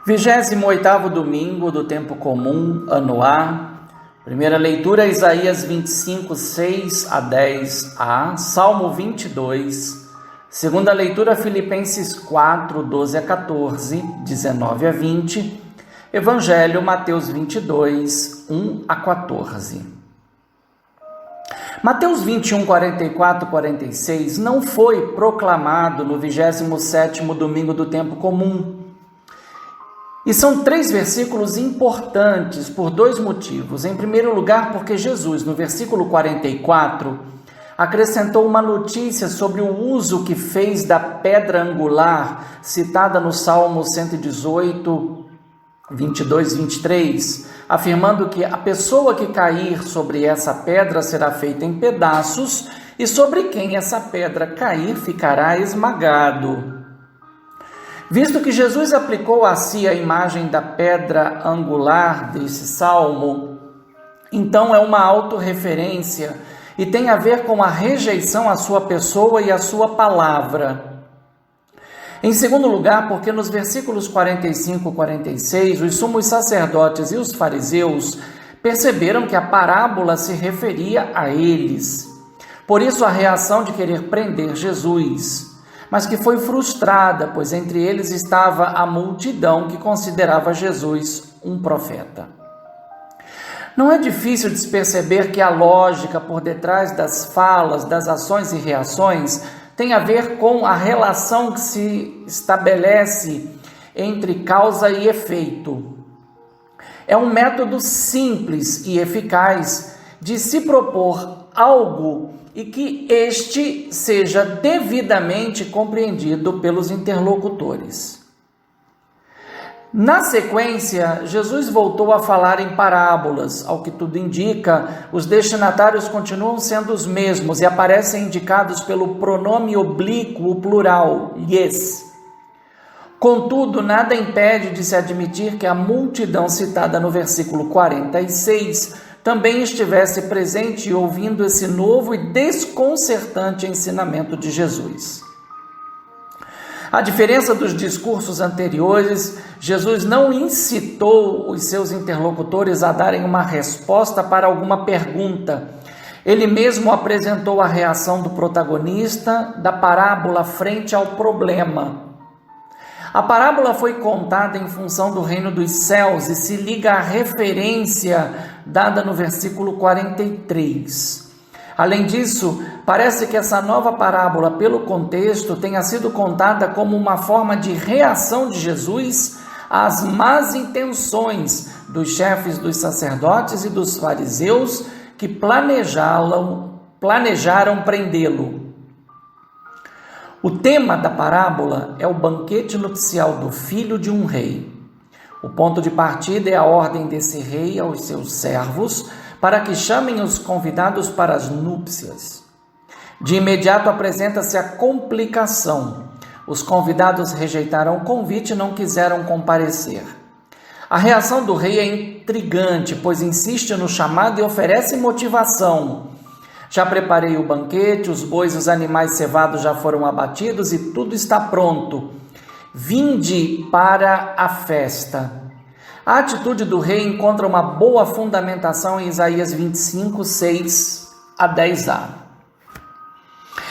28º domingo do tempo comum, ano A. Primeira leitura, Isaías 25, 6 a 10a, Salmo 22. Segunda leitura, Filipenses 4, 12 a 14, 19 a 20. Evangelho, Mateus 22, 1 a 14. Mateus 21, 44, 46 não foi proclamado no 27º domingo do tempo comum. E são 3 versículos importantes por 2 motivos. Em primeiro lugar, porque Jesus, no versículo 44, acrescentou uma notícia sobre o uso que fez da pedra angular, citada no Salmo 118, 22 e 23, afirmando que a pessoa que cair sobre essa pedra será feita em pedaços e sobre quem essa pedra cair ficará esmagado. Visto que Jesus aplicou a si a imagem da pedra angular desse salmo, então é uma autorreferência e tem a ver com a rejeição à sua pessoa e à sua palavra. Em segundo lugar, porque nos versículos 45 e 46, os sumos sacerdotes e os fariseus perceberam que a parábola se referia a eles. Por isso a reação de querer prender Jesus, mas que foi frustrada, pois entre eles estava a multidão que considerava Jesus um profeta. Não é difícil de se perceber que a lógica por detrás das falas, das ações e reações tem a ver com a relação que se estabelece entre causa e efeito. É um método simples e eficaz de se propor algo e que este seja devidamente compreendido pelos interlocutores. Na sequência, Jesus voltou a falar em parábolas. Ao que tudo indica, os destinatários continuam sendo os mesmos e aparecem indicados pelo pronome oblíquo plural, lhes. Contudo, nada impede de se admitir que a multidão citada no versículo 46 também estivesse presente ouvindo esse novo e desconcertante ensinamento de Jesus. A diferença dos discursos anteriores, Jesus não incitou os seus interlocutores a darem uma resposta para alguma pergunta. Ele mesmo apresentou a reação do protagonista da parábola frente ao problema. A parábola foi contada em função do reino dos céus e se liga à referência dada no versículo 43. Além disso, parece que essa nova parábola, pelo contexto, tenha sido contada como uma forma de reação de Jesus às más intenções dos chefes dos sacerdotes e dos fariseus que planejaram prendê-lo. O tema da parábola é o banquete nupcial do filho de um rei. O ponto de partida é a ordem desse rei aos seus servos para que chamem os convidados para as núpcias. De imediato apresenta-se a complicação. Os convidados rejeitaram o convite e não quiseram comparecer. A reação do rei é intrigante, pois insiste no chamado e oferece motivação. Já preparei o banquete, os bois e os animais cevados já foram abatidos e tudo está pronto. Vinde para a festa. A atitude do rei encontra uma boa fundamentação em Isaías 25, 6 a 10a.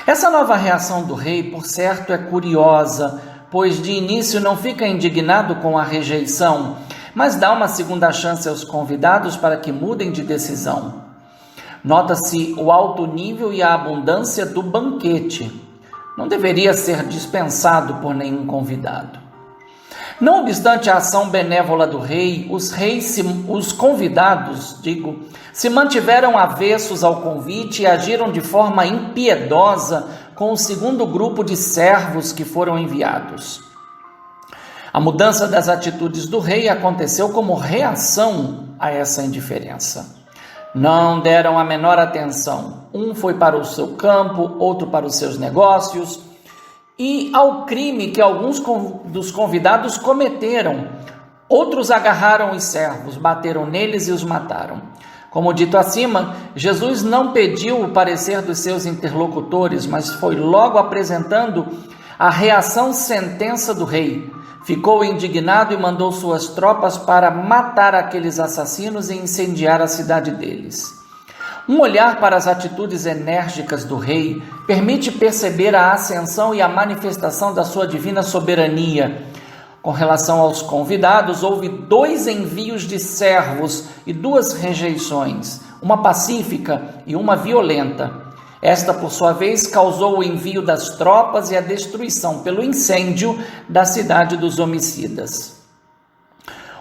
Essa nova reação do rei, por certo, é curiosa, pois de início não fica indignado com a rejeição, mas dá uma segunda chance aos convidados para que mudem de decisão. Nota-se o alto nível e a abundância do banquete. Não deveria ser dispensado por nenhum convidado. Não obstante a ação benévola do rei, os convidados, se mantiveram avessos ao convite e agiram de forma impiedosa com o segundo grupo de servos que foram enviados. A mudança das atitudes do rei aconteceu como reação a essa indiferença. Não deram a menor atenção. Um foi para o seu campo, outro para os seus negócios, e ao crime que alguns dos convidados cometeram. Outros agarraram os servos, bateram neles e os mataram. Como dito acima, Jesus não pediu o parecer dos seus interlocutores, mas foi logo apresentando a reação sentença do rei. Ficou indignado e mandou suas tropas para matar aqueles assassinos e incendiar a cidade deles. Um olhar para as atitudes enérgicas do rei permite perceber a ascensão e a manifestação da sua divina soberania. Com relação aos convidados, houve 2 envios de servos e 2 rejeições, uma pacífica e uma violenta. Esta, por sua vez, causou o envio das tropas e a destruição pelo incêndio da cidade dos homicidas.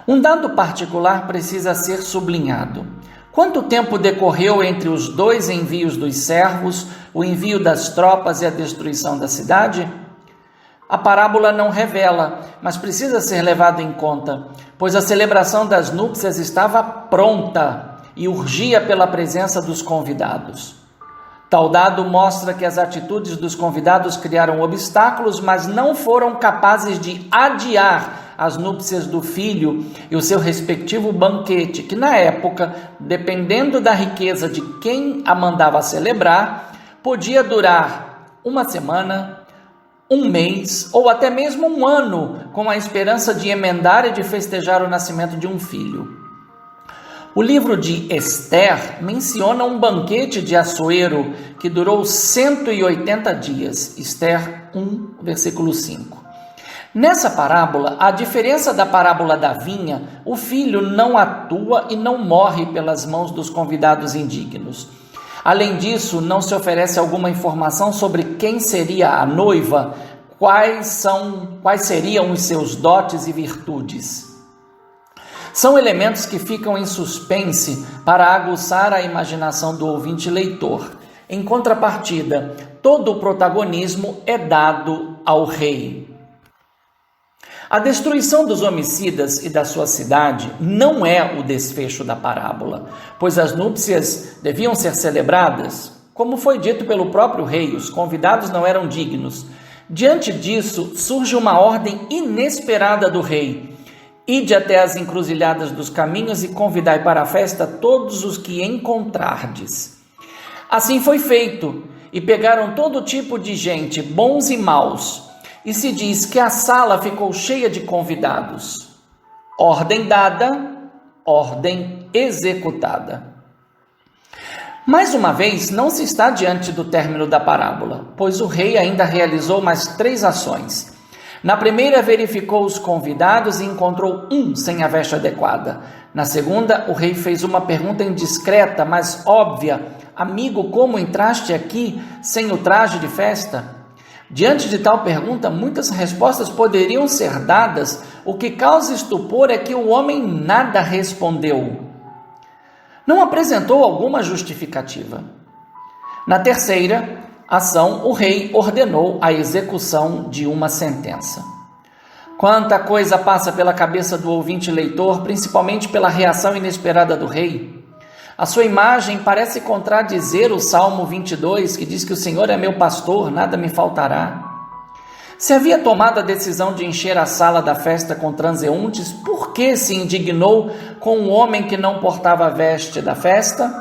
Um dado particular precisa ser sublinhado. Quanto tempo decorreu entre os 2 envios dos servos, o envio das tropas e a destruição da cidade? A parábola não revela, mas precisa ser levado em conta, pois a celebração das núpcias estava pronta e urgia pela presença dos convidados. Tal dado mostra que as atitudes dos convidados criaram obstáculos, mas não foram capazes de adiar as núpcias do filho e o seu respectivo banquete, que na época, dependendo da riqueza de quem a mandava celebrar, podia durar 1 semana, 1 mês ou até mesmo 1 ano, com a esperança de emendar e de festejar o nascimento de um filho. O livro de Esther menciona um banquete de Assuero que durou 180 dias, Esther 1, versículo 5. Nessa parábola, a diferença da parábola da vinha, o filho não atua e não morre pelas mãos dos convidados indignos. Além disso, não se oferece alguma informação sobre quem seria a noiva, quais seriam os seus dotes e virtudes. São elementos que ficam em suspense para aguçar a imaginação do ouvinte leitor. Em contrapartida, todo o protagonismo é dado ao rei. A destruição dos homicidas e da sua cidade não é o desfecho da parábola, pois as núpcias deviam ser celebradas. Como foi dito pelo próprio rei, os convidados não eram dignos. Diante disso, surge uma ordem inesperada do rei: ide até as encruzilhadas dos caminhos e convidai para a festa todos os que encontrardes. Assim foi feito, e pegaram todo tipo de gente, bons e maus, e se diz que a sala ficou cheia de convidados. Ordem dada, ordem executada. Mais uma vez, não se está diante do término da parábola, pois o rei ainda realizou mais 3 ações. Na primeira, verificou os convidados e encontrou um sem a veste adequada. Na segunda, o rei fez uma pergunta indiscreta, mas óbvia: amigo, como entraste aqui sem o traje de festa? Diante de tal pergunta, muitas respostas poderiam ser dadas. O que causa estupor é que o homem nada respondeu. Não apresentou alguma justificativa. Na terceira ação, o rei ordenou a execução de uma sentença. Quanta coisa passa pela cabeça do ouvinte leitor, principalmente pela reação inesperada do rei. A sua imagem parece contradizer o Salmo 22, que diz que o Senhor é meu pastor, nada me faltará. Se havia tomado a decisão de encher a sala da festa com transeuntes, por que se indignou com um homem que não portava a veste da festa?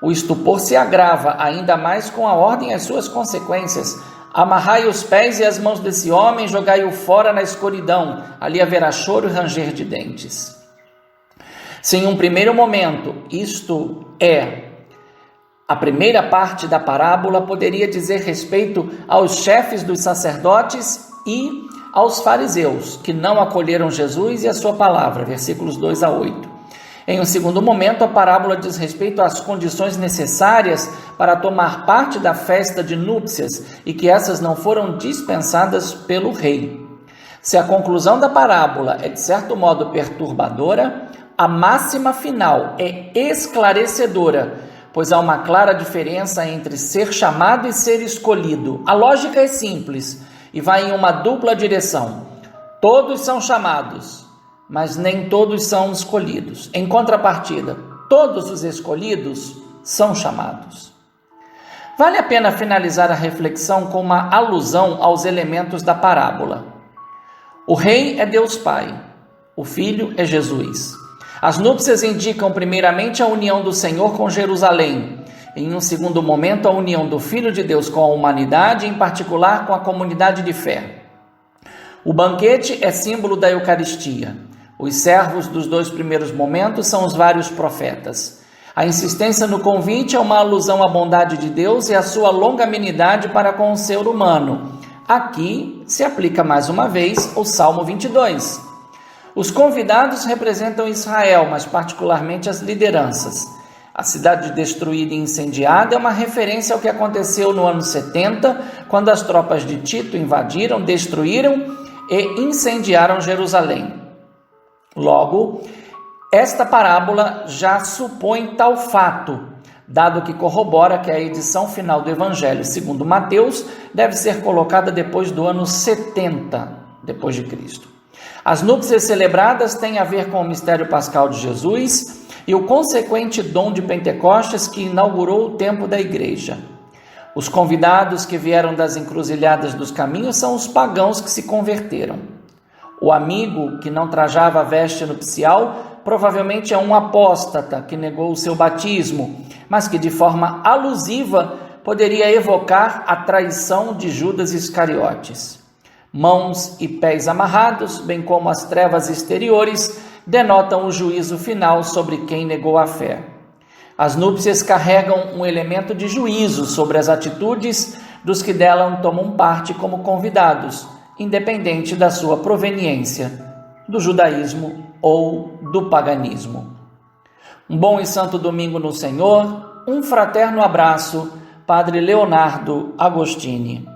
O estupor se agrava ainda mais com a ordem e as suas consequências. Amarrai os pés e as mãos desse homem, jogai-o fora na escuridão, ali haverá choro e ranger de dentes. Se em um primeiro momento, isto é, a primeira parte da parábola poderia dizer respeito aos chefes dos sacerdotes e aos fariseus, que não acolheram Jesus e a sua palavra, versículos 2 a 8. Em um segundo momento, a parábola diz respeito às condições necessárias para tomar parte da festa de núpcias e que essas não foram dispensadas pelo rei. Se a conclusão da parábola é de certo modo perturbadora, a máxima final é esclarecedora, pois há uma clara diferença entre ser chamado e ser escolhido. A lógica é simples e vai em uma dupla direção. Todos são chamados, mas nem todos são escolhidos. Em contrapartida, todos os escolhidos são chamados. Vale a pena finalizar a reflexão com uma alusão aos elementos da parábola. O rei é Deus Pai, o filho é Jesus. As núpcias indicam primeiramente a união do Senhor com Jerusalém. Em um segundo momento, a união do Filho de Deus com a humanidade, em particular com a comunidade de fé. O banquete é símbolo da Eucaristia. Os servos dos 2 primeiros momentos são os vários profetas. A insistência no convite é uma alusão à bondade de Deus e à sua longanimidade para com o ser humano. Aqui se aplica mais uma vez o Salmo 22. Os convidados representam Israel, mas particularmente as lideranças. A cidade destruída e incendiada é uma referência ao que aconteceu no ano 70, quando as tropas de Tito invadiram, destruíram e incendiaram Jerusalém. Logo, esta parábola já supõe tal fato, dado que corrobora que a edição final do Evangelho segundo Mateus deve ser colocada depois do ano 70 depois de Cristo. As núpcias celebradas têm a ver com o mistério pascal de Jesus e o consequente dom de Pentecostes que inaugurou o tempo da igreja. Os convidados que vieram das encruzilhadas dos caminhos são os pagãos que se converteram. O amigo que não trajava a veste nupcial provavelmente é um apóstata que negou o seu batismo, mas que de forma alusiva poderia evocar a traição de Judas Iscariotes. Mãos e pés amarrados, bem como as trevas exteriores, denotam o juízo final sobre quem negou a fé. As núpcias carregam um elemento de juízo sobre as atitudes dos que dela tomam parte como convidados, independente da sua proveniência, do judaísmo ou do paganismo. Um bom e santo domingo no Senhor, um fraterno abraço, Padre Leonardo Agostini.